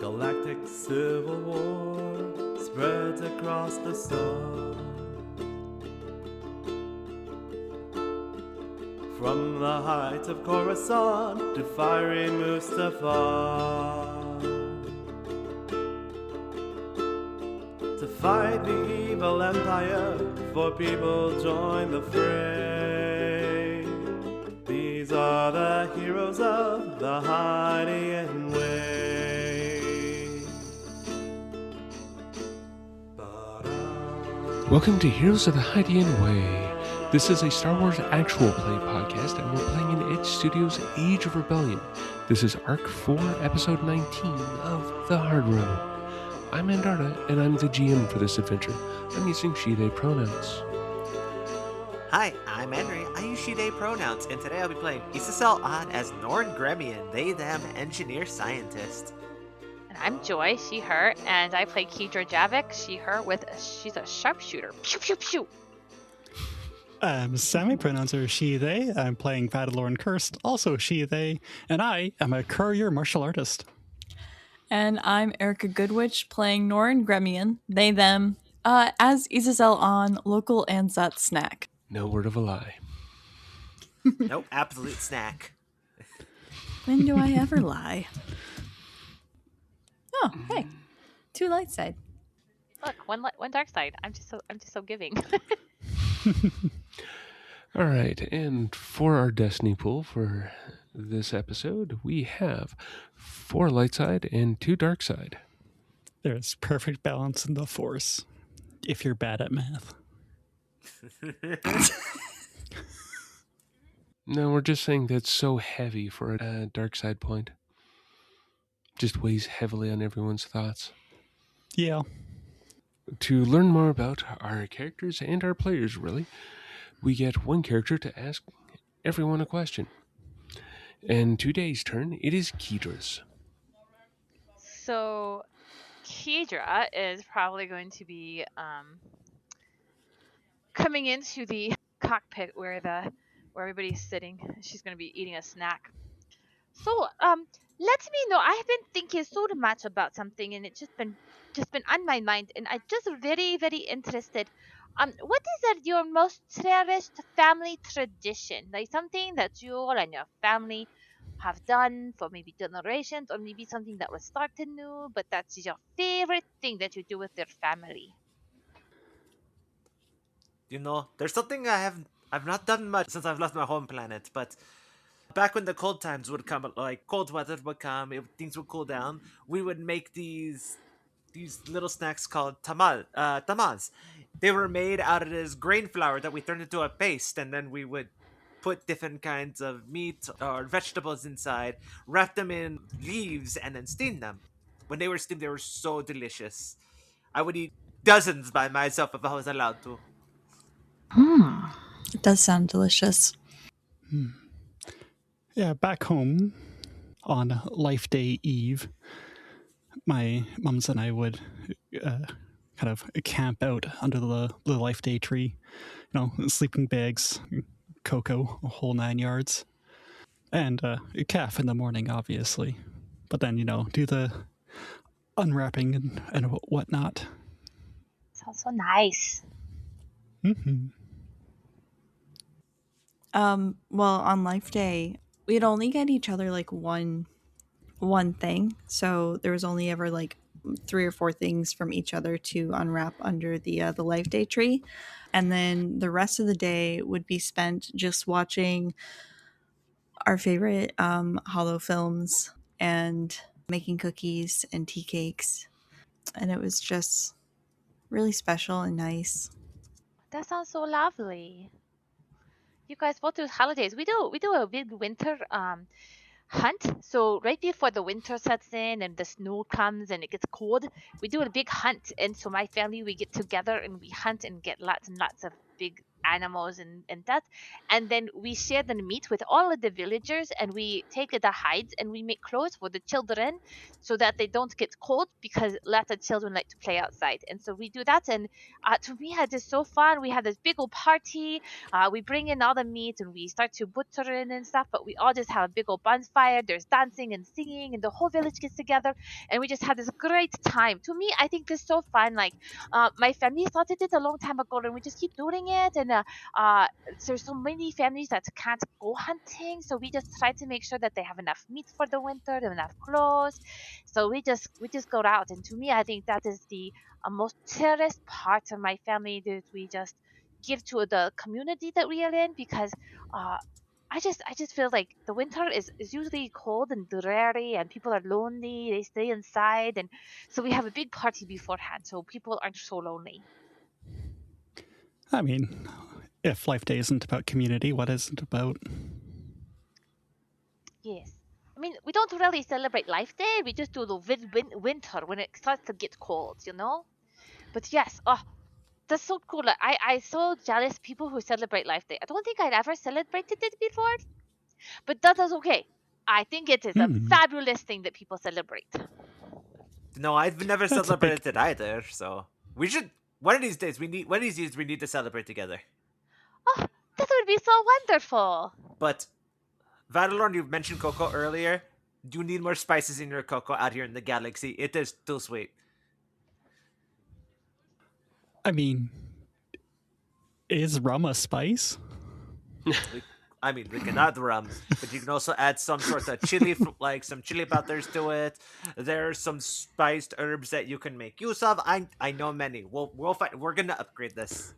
galactic civil war spreads across the sun. From the heights of Coruscant to fiery Mustafar, to fight the evil empire, for people join the fray. These are the heroes of the Hydian Way. Welcome to Heroes of the Hydian Way. This is a Star Wars actual play podcast, and we're playing in Edge Studios' Age of Rebellion. This is Arc 4, Episode 19 of The Hard Road. I'm Andarta, and I'm the GM for this adventure. I'm using she/they pronouns. Hi, I'm Henry. I use she/they pronouns, and today I'll be playing Isasel An as Norn Gremian, they/them engineer scientist. And I'm Joy, she, her, and I play Kedra Javik, she, her, she's a sharpshooter. Pew, pew, pew. Sammy, pronouns are she, they. I'm playing Vadalorn Cursed, also she, they, and I am a courier martial artist. And I'm Erica Goodwitch, playing Norn Gremian, they, them, as Isasel on local Ansat snack. No word of a lie. Nope, absolute snack. When do I ever lie? Oh, hey, two light side. Look, one dark side. I'm just so giving. All right, and for our Destiny pool for this episode, we have 4 light side and 2 dark side. There's perfect balance in the Force, if you're bad at math. No, we're just saying that's so heavy for a dark side point. Just weighs heavily on everyone's thoughts. Yeah. To learn more about our characters and our players, really, we get one character to ask everyone a question. And today's turn, it is Kedra's. So, Kedra is probably going to be coming into the cockpit where everybody's sitting. She's going to be eating a snack. So, let me know. I have been thinking so much about something, and it's just been on my mind, and I'm just very, very interested. What is your most cherished family tradition? Like something that you and your family have done for maybe generations, or maybe something that was started new, but that's your favorite thing that you do with your family. You know, there's something I've not done much since I've left my home planet, but back when the cold times would come, like cold weather would come, things would cool down, we would make these little snacks called tamaz. They were made out of this grain flour that we turned into a paste, and then we would put different kinds of meat or vegetables inside, wrap them in leaves, and then steam them. When they were steamed, they were so delicious. I would eat dozens by myself if I was allowed to. It does sound delicious. Yeah, back home on Life Day Eve, my mums and I would kind of camp out under the Life Day tree. You know, sleeping bags, cocoa, a whole 9 yards. And a calf in the morning, obviously. But then, you know, do the unwrapping and whatnot. Sounds so nice. Mm-hmm. Well, on Life Day, we'd only get each other like one thing. So there was only ever like 3 or 4 things from each other to unwrap under the Life Day tree. And then the rest of the day would be spent just watching our favorite Holo films and making cookies and tea cakes. And it was just really special and nice. That sounds so lovely. You guys both do holidays. We do a big winter hunt. So right before the winter sets in and the snow comes and it gets cold, we do a big hunt. And so my family, we get together and we hunt and get lots and lots of big animals and that. And then we share the meat with all of the villagers, and we take the hides and we make clothes for the children so that they don't get cold, because lots of children like to play outside. And so we do that. And to me, it is so fun. We have this big old party. We bring in all the meat and we start to butcher it and stuff, but we all just have a big old bonfire. There's dancing and singing, and the whole village gets together, and we just have this great time. To me, I think this is so fun. Like, my family started it a long time ago, and we just keep doing it. And there's so many families that can't go hunting, so we just try to make sure that they have enough meat for the winter, and enough clothes. So we just go out, and to me, I think that is the most cherished part of my family, that we just give to the community that we are in, because uh, I just feel like the winter is usually cold and dreary, and people are lonely. They stay inside, and so we have a big party beforehand, so people aren't so lonely. I mean, if Life Day isn't about community, what is it about? Yes. I mean, we don't really celebrate Life Day. We just do the winter when it starts to get cold, you know? But yes, oh, that's so cool. Like, I so jealous people who celebrate Life Day. I don't think I'd ever celebrated it before, but that is okay. I think it is a fabulous thing that people celebrate. No, I've never That's a celebrated big- it either. So we should one of these days. One of these years we need to celebrate together. Oh, that would be so wonderful. But Vadalorn, you mentioned cocoa earlier. You need more spices in your cocoa out here in the galaxy. It is too sweet. I mean, is rum a spice? I mean, we can add rum, but you can also add some sort of chili, like some chili peppers to it. There's some spiced herbs that you can make use of. I know many. We'll find. We're gonna upgrade this.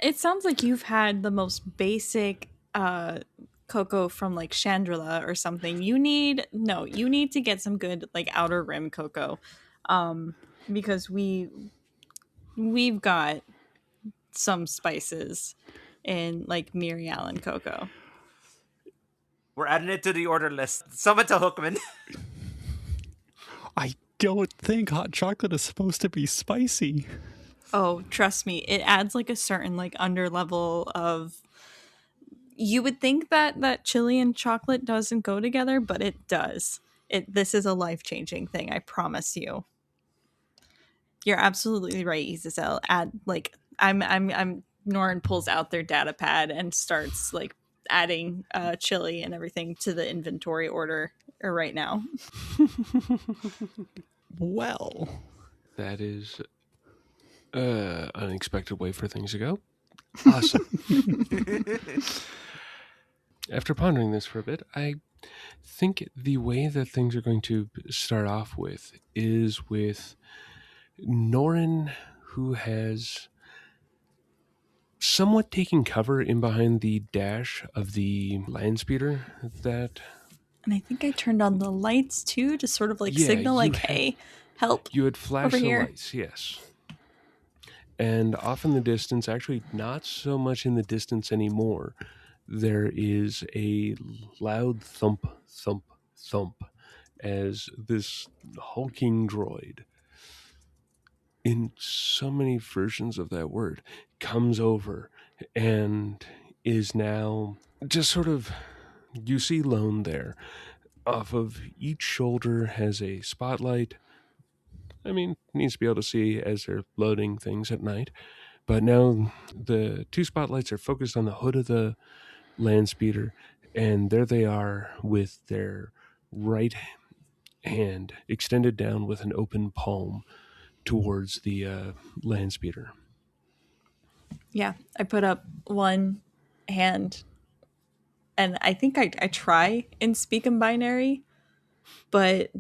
It sounds like you've had the most basic cocoa from like Chandrila or something. You need to get some good like outer rim cocoa. Because we've got some spices in like Miri Allen cocoa. We're adding it to the order list. Summon to Hookman. I don't think hot chocolate is supposed to be spicy. Oh, trust me, it adds like a certain like under level of. You would think that chili and chocolate doesn't go together, but it does. This is a life-changing thing, I promise you. You're absolutely right, Isabel. Add like I'm Norin pulls out their data pad and starts like adding chili and everything to the inventory order right now. Well, That is unexpected way for things to go. Awesome. After pondering this for a bit, I think the way that things are going to start off with is with Norin, who has somewhat taken cover in behind the dash of the land speeder that And I think I turned on the lights too to sort of like Yeah, signal you like, had- hey, help. you had flashed Over the here. lights, yes. And off in the distance, actually not so much in the distance anymore, there is a loud thump, thump, thump as this hulking droid, in so many versions of that word, comes over and is now just sort of, you see Lone there. Off of each shoulder has a spotlight. I mean, needs to be able to see as they're loading things at night. But now the two spotlights are focused on the hood of the land speeder, and there they are with their right hand extended down with an open palm towards the land speeder. Yeah, I put up one hand and I think I try and speak in binary, but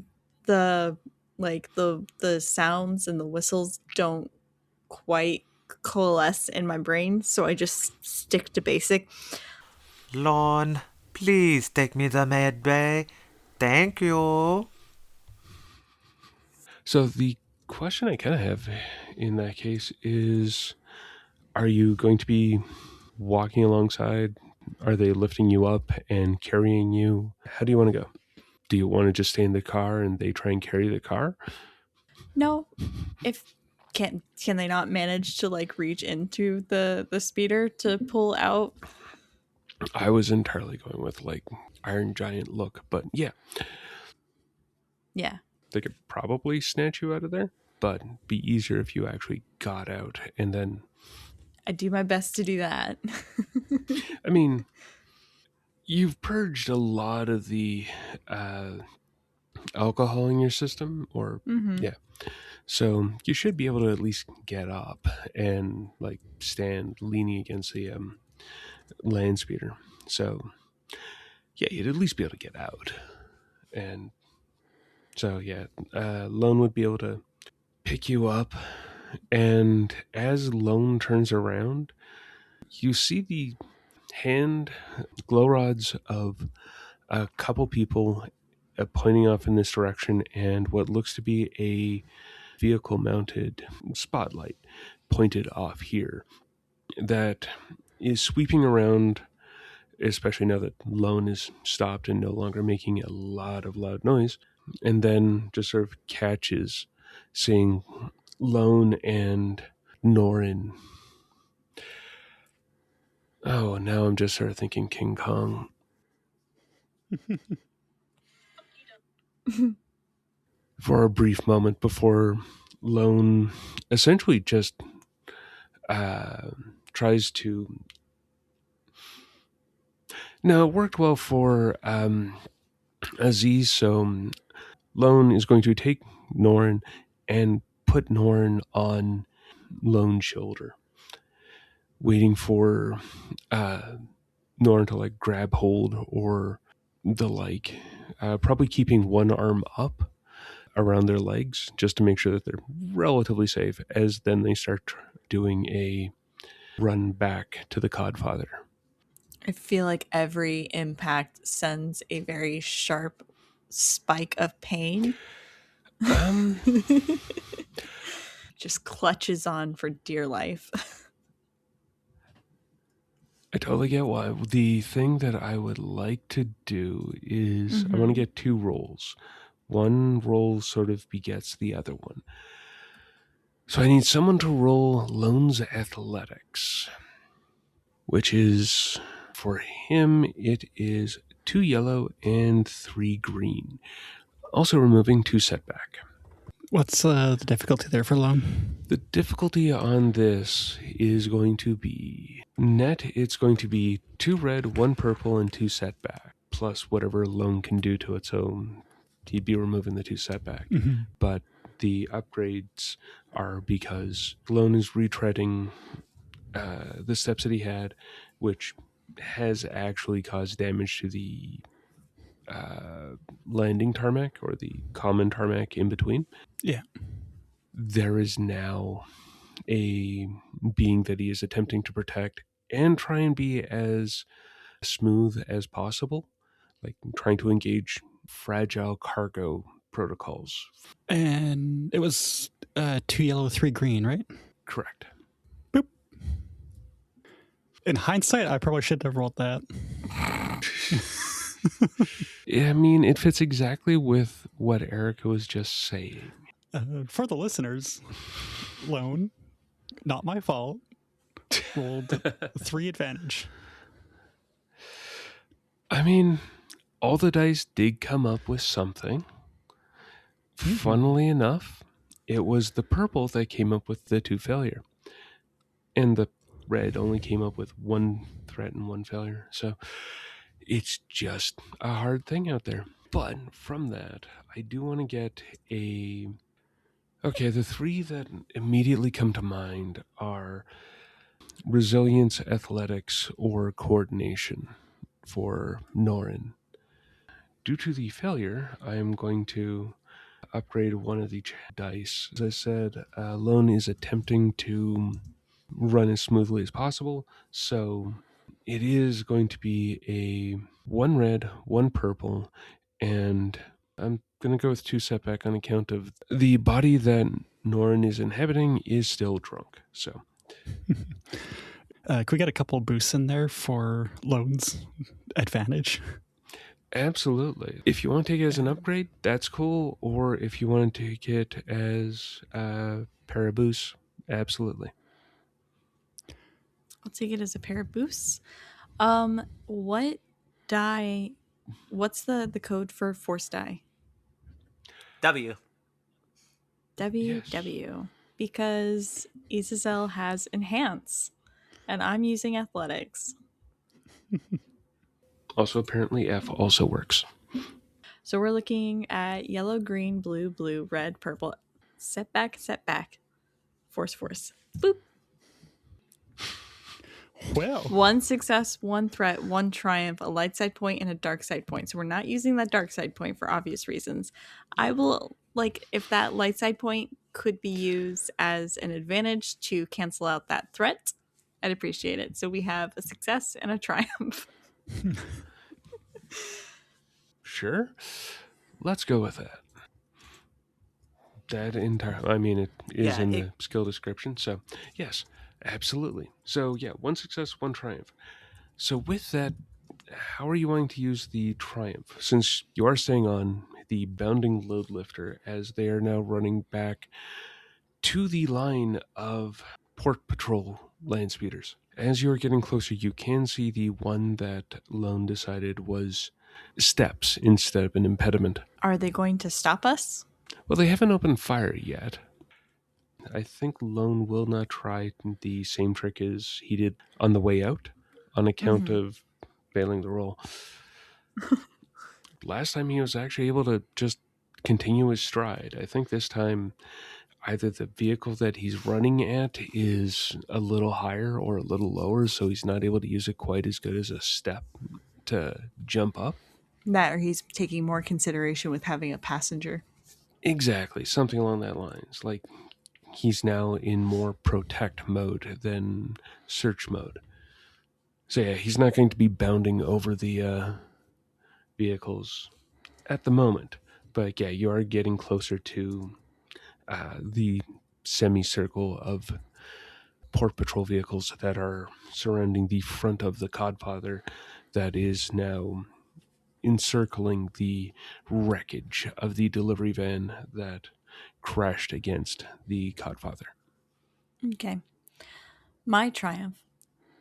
the the sounds and the whistles don't quite coalesce in my brain, so I just stick to basic. Lon, please take me to med bay. Thank you. So the question I kind of have in that case is, are you going to be walking alongside? Are they lifting you up and carrying you? How do you want to go? Do you want to just stay in the car and they try and carry the car? No, if Can they not manage to like reach into the speeder to pull out? I was entirely going with like Iron Giant look, but yeah, Yeah. they could probably snatch you out of there, but it'd be easier if you actually got out and then. I do my best to do that. I mean, you've purged a lot of the alcohol in your system, or yeah. So you should be able to at least get up and like stand leaning against the land speeder. So yeah, you'd at least be able to get out. And so yeah, Lone would be able to pick you up. And as Lone turns around, you see the hand glow rods of a couple people pointing off in this direction, and what looks to be a vehicle mounted spotlight pointed off here that is sweeping around, especially now that Lone is stopped and no longer making a lot of loud noise, and then just sort of catches seeing Lone and Norin. Oh, now I'm just sort of thinking King Kong. For a brief moment before Lone essentially just tries to. No, it worked well for Aziz, so Lone is going to take Norin and put Norin on Lone's shoulder, waiting for Norin to like grab hold or the like, probably keeping one arm up around their legs just to make sure that they're relatively safe, as then they start doing a run back to the Codfather. I feel like every impact sends a very sharp spike of pain. Just clutches on for dear life. I totally get why. The thing that I would like to do is I want to get 2 rolls. One roll sort of begets the other one. So I need someone to roll Lone's athletics, which is, for him, it is 2 yellow and 3 green. Also removing 2 setback. What's the difficulty there for Lone? The difficulty on this is going to be net. It's going to be 2 red, 1 purple, and 2 setback, plus whatever Lone can do to it. So he'd be removing the 2 setback. But the upgrades are because Lone is retreading the steps that he had, which has actually caused damage to the landing tarmac or the common tarmac in between. Yeah. There is now a being that he is attempting to protect and try and be as smooth as possible, like trying to engage fragile cargo protocols. And it was 2 yellow, 3 green, right? Correct. Boop. In hindsight, I probably should have rolled that. I mean, it fits exactly with what Erica was just saying. For the listeners, Lone, not my fault, rolled 3 advantage. I mean, all the dice did come up with something. Funnily enough, it was the purple that came up with the 2 failure. And the red only came up with 1 threat and 1 failure. So it's just a hard thing out there. But from that, I do want to get a... Okay, the 3 that immediately come to mind are resilience, athletics, or coordination for Norin. Due to the failure, I am going to upgrade one of each dice. As I said, Lone is attempting to run as smoothly as possible, so it is going to be a 1 red, 1 purple, and I'm going to go with 2 setback on account of the body that Norin is inhabiting is still drunk. So, Could we get a couple boosts in there for Lone's advantage? Absolutely. If you want to take it as an upgrade, that's cool. Or if you want to take it as a pair of boosts, absolutely. I'll take it as a pair of boosts. What die? What's the code for force die? W. WW. Because Azazel has enhance, and I'm using athletics. Also, apparently, F also works. So we're looking at yellow, green, blue, blue, red, purple. Setback, setback. Force, force. Boop. Well, 1 success, 1 threat, 1 triumph, a light side point, and a dark side point. So we're not using that dark side point for obvious reasons. I will, if that light side point could be used as an advantage to cancel out that threat, I'd appreciate it. So we have a success and a triumph. Sure. Let's go with that. That entire, I mean, it is in the skill description. So, yes, absolutely. So, yeah, 1 success, 1 triumph. So, with that, how are you going to use the triumph? Since you are staying on the bounding load lifter, as they are now running back to the line of port patrol land speeders. As you're getting closer, you can see the one that Lone decided was steps instead of an impediment. Are they going to stop us? Well, they haven't opened fire yet. I think Lone will not try the same trick as he did on the way out on account of failing the roll. Last time he was actually able to just continue his stride. I think this time either the vehicle that he's running at is a little higher or a little lower, so he's not able to use it quite as good as a step to jump up. That, or he's taking more consideration with having a passenger. Exactly, something along that lines. Like, he's now in more protect mode than search mode. So yeah, he's not going to be bounding over the vehicles at the moment. But yeah, you are getting closer to the semicircle of port patrol vehicles that are surrounding the front of the Codfather that is now encircling the wreckage of the delivery van that crashed against the Codfather. Okay. My triumph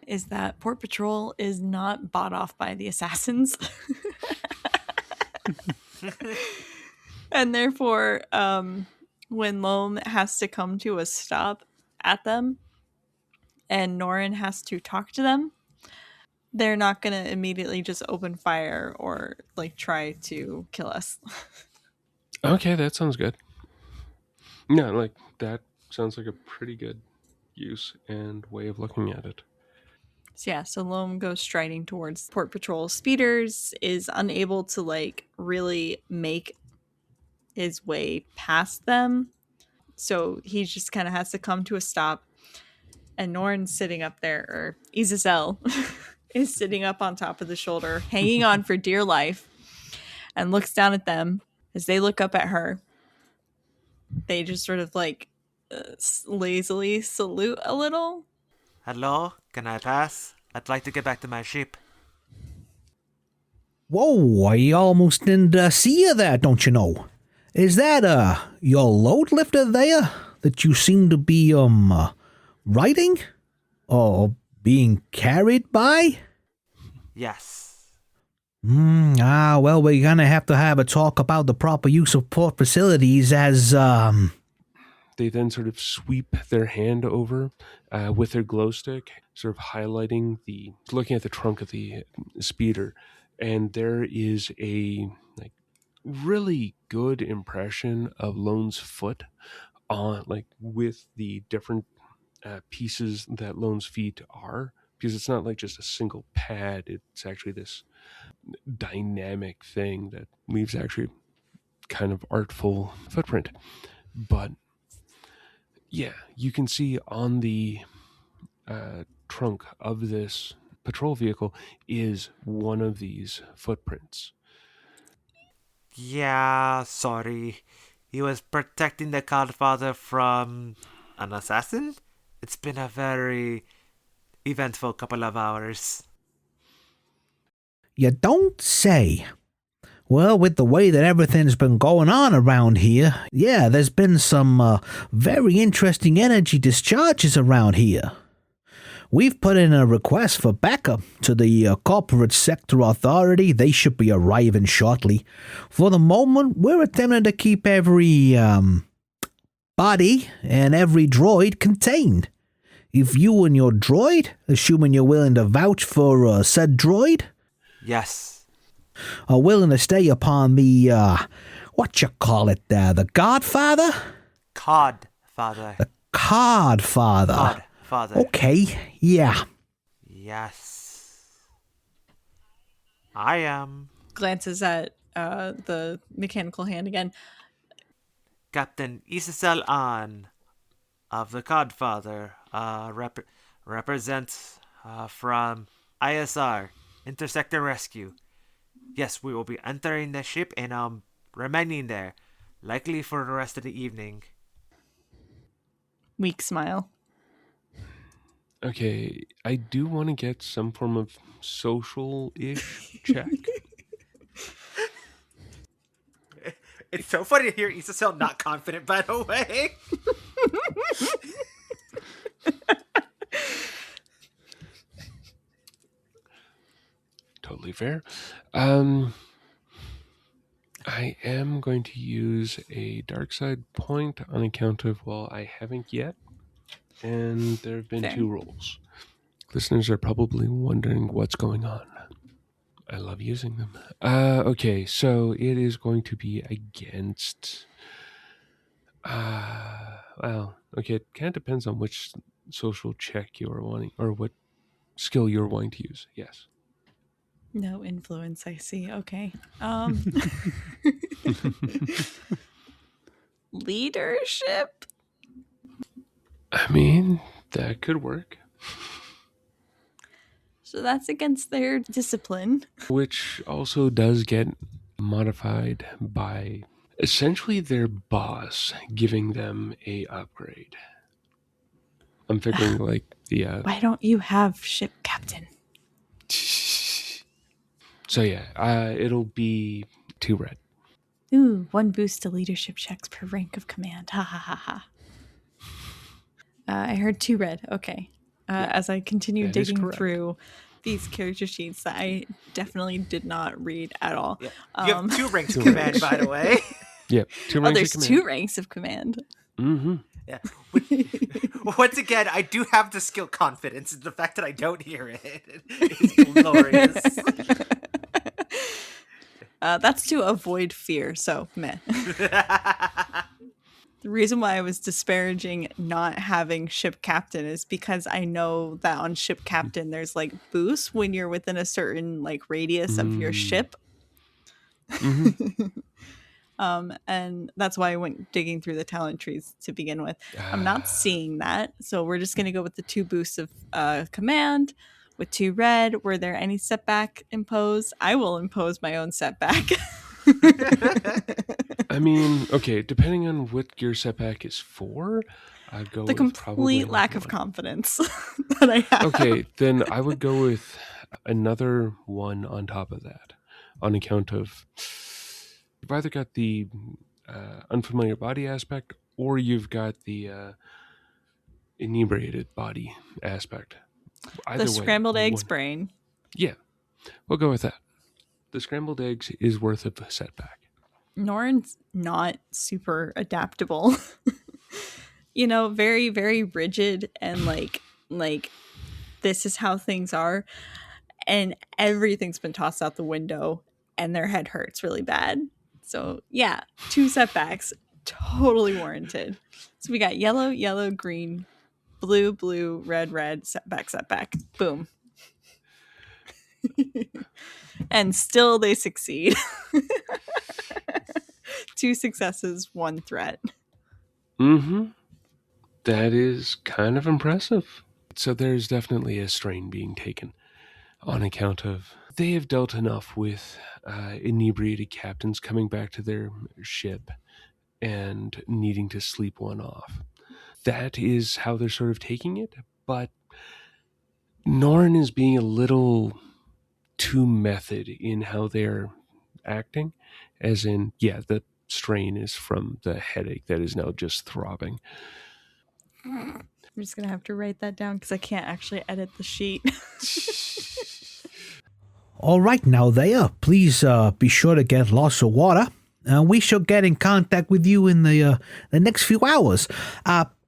is that Port Patrol is not bought off by the assassins. And therefore, when Loam has to come to a stop at them and Norin has to talk to them, they're not going to immediately just open fire or try to kill us. Okay, that sounds good. No, that sounds like a pretty good use and way of looking at it. So yeah, so Loam goes striding towards Port Patrol speeders, is unable to really make his way past them. So he just kind of has to come to a stop. And Norn's sitting up there, or Azazel is sitting up on top of the shoulder, hanging on for dear life, and looks down at them. As they look up at her, they just sort of lazily salute a little. Hello? Can I pass? I'd like to get back to my ship. Whoa, I almost didn't see you there, don't you know? Is that, your load lifter there that you seem to be, riding? Or being carried by? Yes. Well, we're gonna have to have a talk about the proper use of port facilities as, They then sort of sweep their hand over with their glow stick, sort of highlighting looking at the trunk of the speeder, and there is a really good impression of Lone's foot on with the different pieces that Lone's feet are, because it's not just a single pad. It's actually this dynamic thing that leaves actually kind of artful footprint. But yeah, you can see on the trunk of this patrol vehicle is one of these footprints. Yeah, sorry. He was protecting the Codfather from an assassin? It's been a very eventful couple of hours. you don't say. Well, with the way that everything's been going on around here, yeah, there's been some very interesting energy discharges around here. We've put in a request for backup to the Corporate Sector Authority. They should be arriving shortly. For the moment, we're attempting to keep every body and every droid contained. If you and your droid, assuming you're willing to vouch for said droid, Yes. are willing to stay upon the, the Godfather? Codfather. The Codfather. Codfather. Okay, yeah. Yes. I am Glances at the mechanical hand again. Captain Isasel An of the Codfather. Represents from ISR, Intersector Rescue. Yes, we will be entering the ship and remaining there, likely for the rest of the evening. Weak smile. Okay, I do want to get some form of social-ish check. It's so funny to hear Isasel not confident, by the way. Totally fair. I am going to use a dark side point on account of, well, I haven't yet, and there have been Fair. 2 rolls. Listeners are probably wondering what's going on. I love using them. Okay, so it is going to be against... well, okay, it kind of depends on which social check you are wanting, or what skill you're wanting to use, yes. No influence, I see. Okay. Leadership? I mean, that could work. So that's against their discipline. Which also does get modified by essentially their boss giving them a upgrade. I'm figuring like the... Why don't you have ship captain? So yeah, it'll be 2 red. Ooh, 1 boost to leadership checks per rank of command. Ha ha ha ha. I heard 2 red. Okay. As I continue That is digging correct. through these character sheets that I definitely did not read at all. Yeah. You have 2 ranks Two of command, ranks. by the way. Yep, 2 Oh, ranks there's of 2 command. ranks of command. Mm-hmm. Yeah. Once again, I do have the skill confidence. The fact that I don't hear it is glorious. That's to avoid fear, so meh. The reason why I was disparaging not having ship captain is because I know that on ship captain there's like boosts when you're within a certain like radius of your ship. Mm-hmm. And that's why I went digging through the talent trees to begin with. I'm not seeing that, so we're just going to go with the 2 boosts of command with 2 red. Were there any setback imposed? I will impose my own setback. I mean, okay, depending on what your setback is for, I'd go The with probably complete lack of 1. confidence that I have. Okay, then I would go with another 1 on top of that, on account of you've either got the unfamiliar body aspect, or you've got the inebriated body aspect. Either The way, scrambled eggs 1. brain. Yeah, we'll go with that. The scrambled eggs is worth a setback. Norn's not super adaptable. You know, very, very rigid and like this is how things are. And everything's been tossed out the window and their head hurts really bad. So yeah, 2 setbacks, totally warranted. So we got yellow, yellow, green, blue, blue, red, red, setback, setback. Boom. And still they succeed. 2 successes, 1 threat. Mm-hmm. That is kind of impressive. So there's definitely a strain being taken on account of they have dealt enough with inebriated captains coming back to their ship and needing to sleep one off. That is how they're sort of taking it, but Norn is being a little too method in how they're acting, as in, yeah, the strain is from the headache that is now just throbbing. I'm just gonna have to write that down because I can't actually edit the sheet. All right, now there. Please be sure to get lots of water. We shall get in contact with you in the next few hours.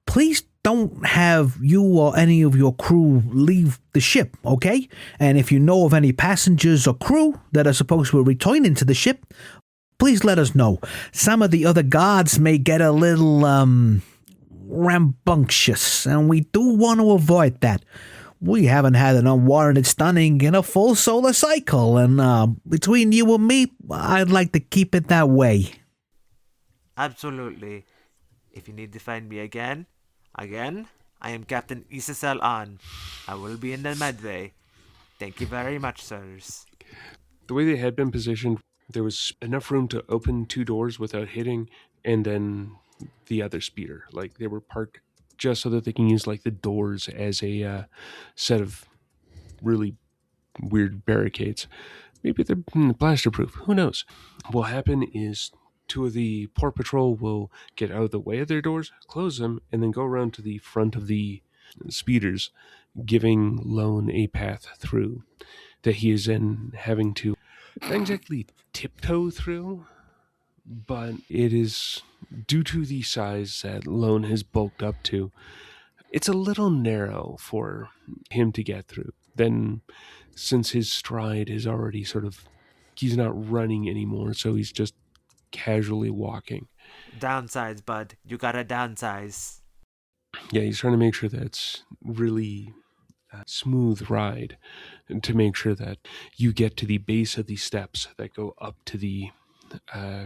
Please don't have you or any of your crew leave the ship, okay? And if you know of any passengers or crew that are supposed to be returning to the ship, please let us know. Some of the other guards may get a little rambunctious, and we do want to avoid that. We haven't had an unwarranted stunning in a full solar cycle, and between you and me, I'd like to keep it that way. Absolutely. If you need to find me again, I am Captain Isasel An. I will be in the medbay. Thank you very much, sirs. The way they had been positioned, there was enough room to open 2 doors without hitting, and then the other speeder. Like, they were parked just so that they can use like the doors as a set of really weird barricades. Maybe they're blaster proof. Who knows? What will happen is 2 of the port patrol will get out of the way of their doors, close them, and then go around to the front of the speeders, giving Lone a path through that he is then having to not exactly tiptoe through, but it is due to the size that Lone has bulked up to. It's a little narrow for him to get through. Then, since his stride is already he's not running anymore, so he's just casually walking. Downsize, bud. You gotta downsize. Yeah, he's trying to make sure that it's really smooth ride, and to make sure that you get to the base of the steps that go up to the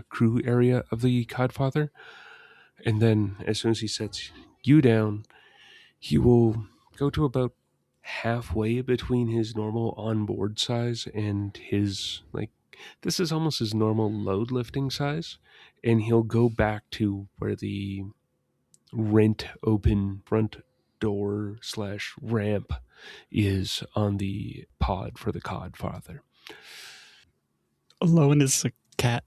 crew area of the Codfather. And then as soon as he sets you down, he will go to about halfway between his normal onboard size and his, like, this is almost his normal load lifting size, and he'll go back to where the rent open front door / ramp is on the pod for the Codfather. Lone is a cat.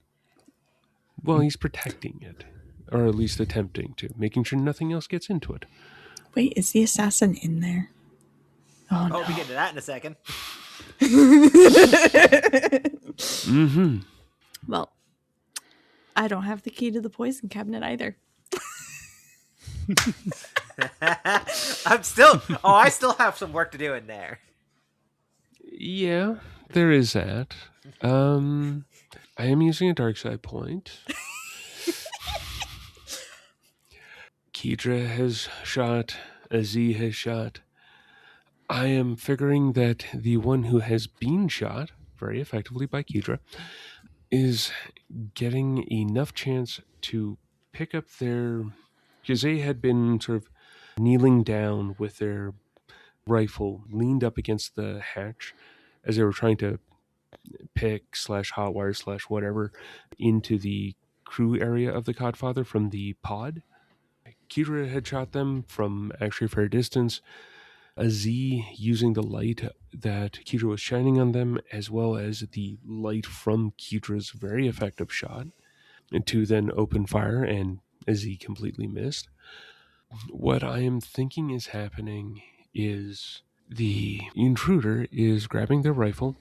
Well, he's protecting it, or at least attempting to, making sure nothing else gets into it. Wait, is the assassin in there? Oh, no. Oh, we get to that in a second. Mm-hmm. Well, I don't have the key to the poison cabinet either. I still have some work to do in there. Yeah, there is that. I am using a dark side point. Kedra has shot. Aziz has shot. I am figuring that the one who has been shot, very effectively by Kedra, is getting enough chance to pick up their... Because they had been sort of kneeling down with their rifle leaned up against the hatch as they were trying to pick / hotwire / whatever into the crew area of the Codfather from the pod. Kedra had shot them from actually a fair distance. Aziz using the light that Kedra was shining on them, as well as the light from Kedra's very effective shot, and to then open fire, and Aziz completely missed. What I am thinking is happening is the intruder is grabbing their rifle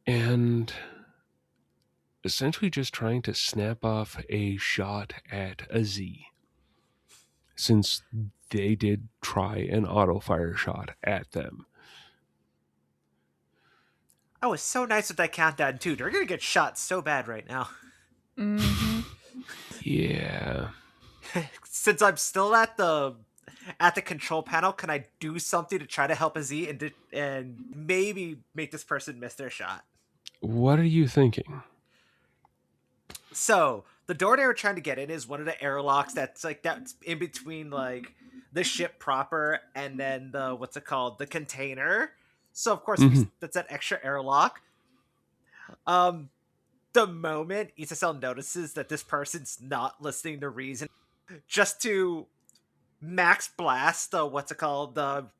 and essentially just trying to snap off a shot at Aziz, since they did try an auto fire shot at them. I was so nice with that countdown too. They're gonna get shot so bad right now. Mm-hmm. Yeah. Since I'm still at the control panel, can I do something to try to help Aziz and maybe make this person miss their shot? What are you thinking? So the door they were trying to get in is one of the airlocks that's in between like the ship proper and then the container. So of course that's that extra airlock. The moment Isasel notices that this person's not listening to reason, just to max blast the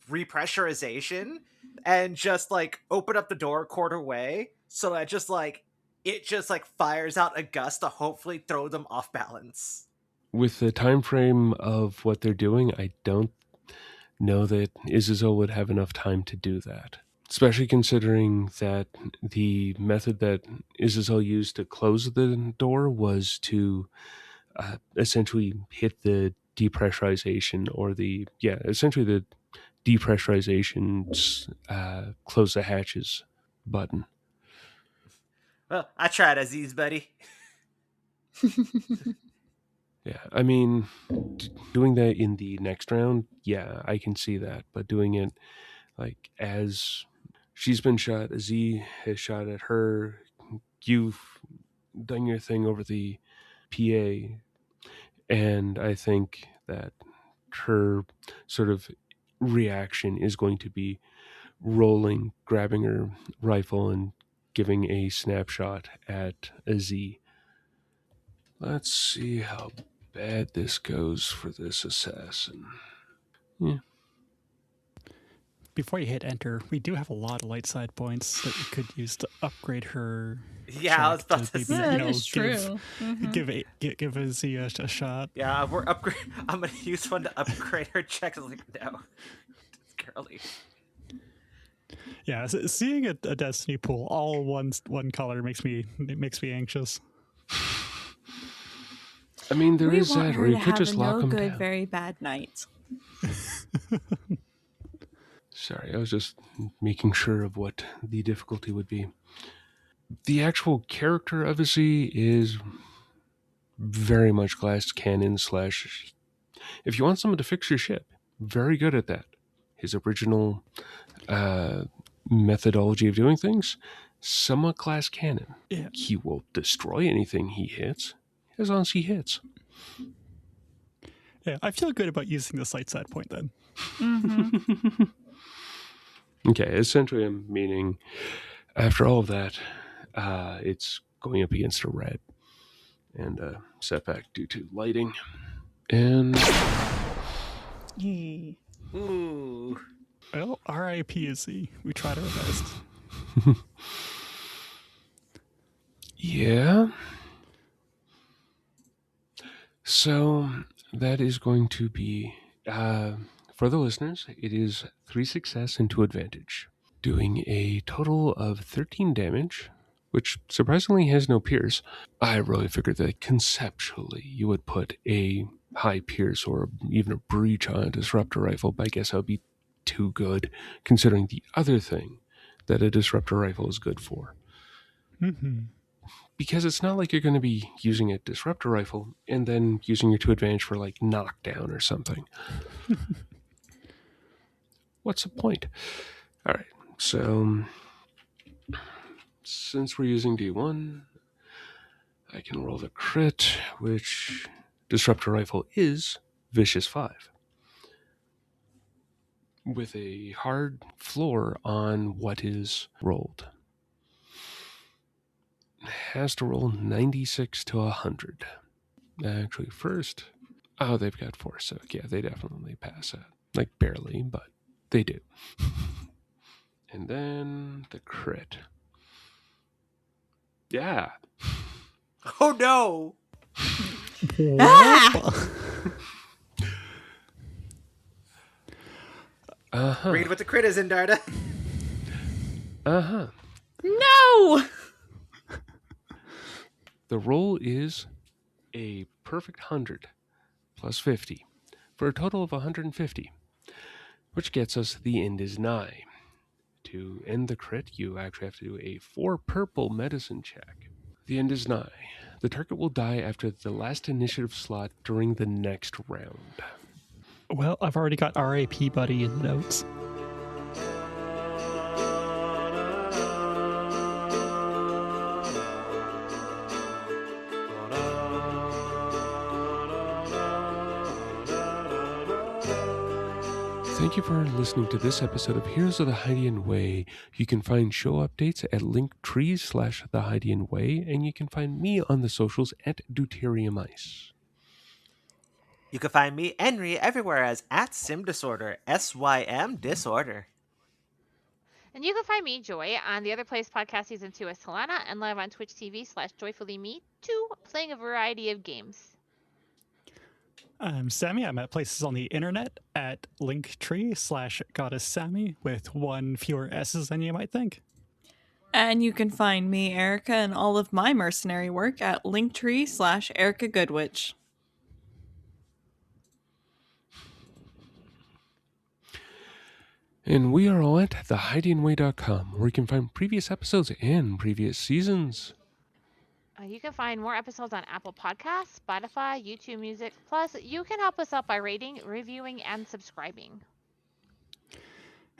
repressurization and just like open up the door a quarter way so that just like it just like fires out a gust to hopefully throw them off balance. With the time frame of what they're doing, I don't know that Izazel would have enough time to do that. Especially considering that the method that Izazel used to close the door was to essentially hit the depressurization or essentially the depressurization close the hatches button. Well, I tried, Aziz, buddy. Yeah, I mean, doing that in the next round, yeah, I can see that. But doing it like as she's been shot, Aziz has shot at her, you've done your thing over the PA, and I think that her sort of reaction is going to be rolling, grabbing her rifle, and giving a snapshot at Aziz. Let's see how bad this goes for this assassin. Yeah. Before you hit enter, we do have a lot of light side points that we could use to upgrade her. Yeah, I was about to maybe, say. That is true. Give Izzy a shot. Yeah, we're upgrade. I'm gonna use one to upgrade her check. I was like, no, it's girly. Yeah, seeing a destiny pool all one color makes me anxious. I mean, there We is want that, her or you to could have just a lock no them good, down. very bad night. Sorry, I was just making sure of what the difficulty would be. The actual character of Izzy is very much glass cannon / if you want someone to fix your ship, very good at that. His original methodology of doing things, somewhat glass cannon. Yeah. He will destroy anything he hits as long as he hits. Yeah, I feel good about using this light side point then. Mm-hmm. Okay, essentially I'm meaning after all of that, it's going up against a red and a setback due to lighting. And Ooh. Well, RIP Izzy. We tried our best. yeah. So that is going to be, for the listeners, it is 3 success and 2 advantage, doing a total of 13 damage, which surprisingly has no pierce. I really figured that conceptually you would put a high pierce or even a breach on a disruptor rifle, but I guess that would be too good considering the other thing that a disruptor rifle is good for. Mm-hmm. Because it's not like you're going to be using a disruptor rifle and then using your 2 advantage for like knockdown or something. What's the point? All right, so since we're using D1, I can roll the crit, which disruptor rifle is vicious 5. With a hard floor on what is rolled. Has to roll 96 to 100. Actually, first, they've got 4, so yeah, they definitely pass that. Like, barely, but they do. And then the crit. Yeah. Oh no! Ah! Uh-huh. Read what the crit is in, Darda. Uh-huh. No! The roll is a perfect 100 plus 50 for a total of 150, which gets us the end is nigh. To end the crit, you actually have to do a 4 purple medicine check. The end is nigh. The target will die after the last initiative slot during the next round. Well, I've already got RIP buddy in the notes. Thank you for listening to this episode of Heroes of the Hydian Way. You can find show updates at linktrees/The Hydian Way, and you can find me on the socials at Deuterium Ice. You can find me, Henry, everywhere as @SimDisorder, SYM Disorder. And you can find me, Joy, on the Other Place podcast season 2 as Talana and live on Twitch TV/JoyfullyMe2, playing a variety of games. I'm Sammy. I'm at places on the internet at linktree/goddess with one fewer S's than you might think. And you can find me, Erica, and all of my mercenary work at linktree/Erica Goodwitch. And we are all at thehidingway.com, where you can find previous episodes and previous seasons. You can find more episodes on Apple Podcasts, Spotify, YouTube Music. Plus, you can help us out by rating, reviewing, and subscribing.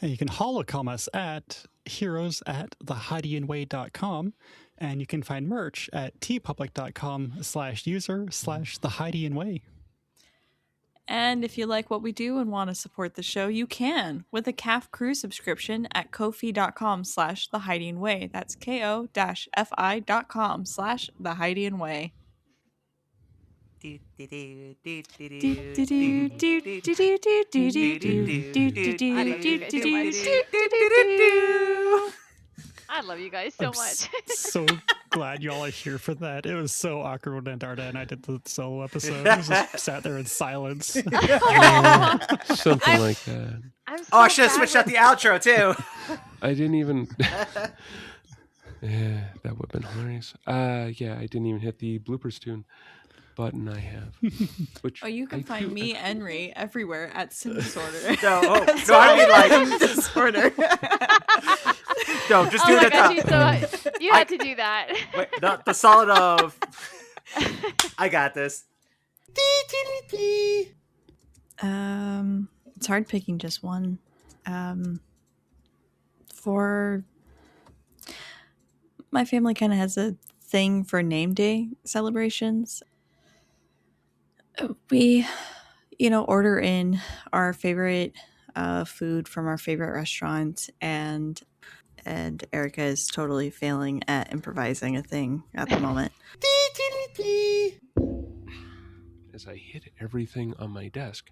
And you can holocom us at heroes@thehidingway.com, and you can find merch at tpublic.com/user/thehidingway. And if you like what we do and want to support the show, you can with a CAF Crew subscription at ko-fi.com/thehidingway. That's ko-fi.com/thehidingway. I love you guys so I'm much. So glad y'all are here for that. It was so awkward when Darda and I did the solo episode. I just sat there in silence. Something like that. I'm so I should have sad switched when- out the outro too. I didn't even... Yeah, that would have been hilarious. Yeah, I didn't even hit the bloopers tune button I have. Which Oh, you can I find do me and Ray everywhere at Sim Disorder. No, I mean like Disorder. no, just Oh do my the gosh, top. you had to do that. Wait, the solid of. I got this. It's hard picking just one. For my family kind of has a thing for name day celebrations. We, order in our favorite food from our favorite restaurant, and Erica is totally failing at improvising a thing at the moment. as I hit everything on my desk.